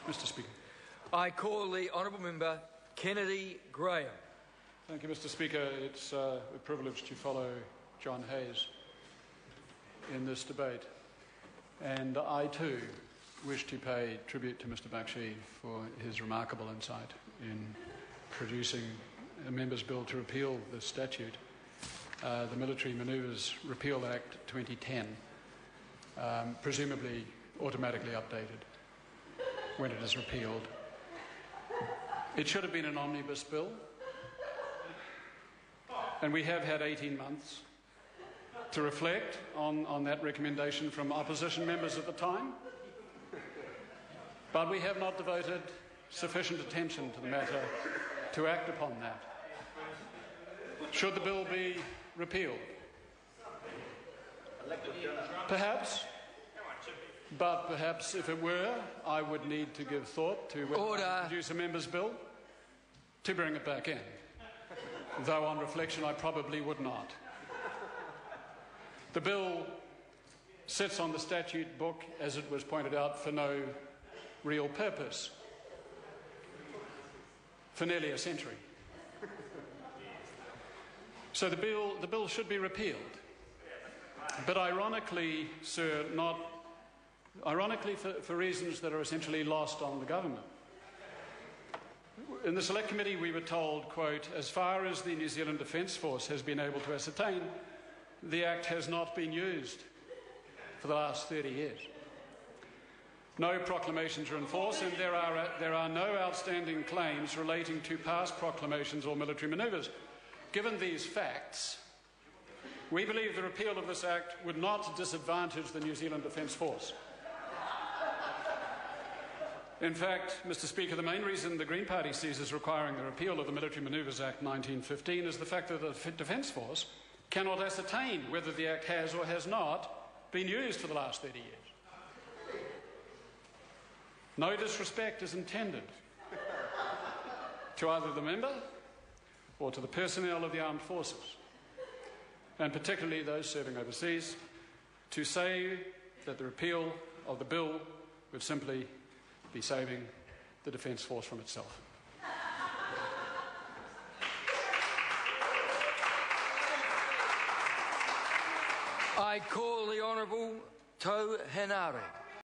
Mr. Speaker. I call the Honourable Member Kennedy Graham. Thank you, Mr. Speaker. It's a privilege to follow John Hayes in this debate. And I too wish to pay tribute to Mr. Bakshi for his remarkable insight in producing a member's bill to repeal the statute, the Military Manoeuvres Repeal Act 2010, presumably automatically updated when it is repealed. It should have been an omnibus bill, and we have had 18 months to reflect on that recommendation from opposition members at the time, but we have not devoted sufficient attention to the matter to act upon that. Should the bill be repealed? Perhaps. But perhaps if it were, I would need to give thought to whether I produce a member's bill to bring it back in. Though on reflection I probably would not. The bill sits on the statute book, as it was pointed out, for no real purpose. For nearly a century. So the bill should be repealed. But ironically, sir, for reasons that are essentially lost on the government. In the Select Committee we were told, quote, as far as the New Zealand Defence Force has been able to ascertain, the Act has not been used for the last 30 years. No proclamations are in force, and there are no outstanding claims relating to past proclamations or military manoeuvres. Given these facts, we believe the repeal of this Act would not disadvantage the New Zealand Defence Force. In fact, Mr. Speaker, the main reason the Green Party sees as requiring the repeal of the Military Manoeuvres Act 1915 is the fact that the Defence Force cannot ascertain whether the Act has or has not been used for the last 30 years. No disrespect is intended to either the member or to the personnel of the armed forces, and particularly those serving overseas, to say that the repeal of the bill would simply be saving the Defence Force from itself. I call the Honourable Tau Henare.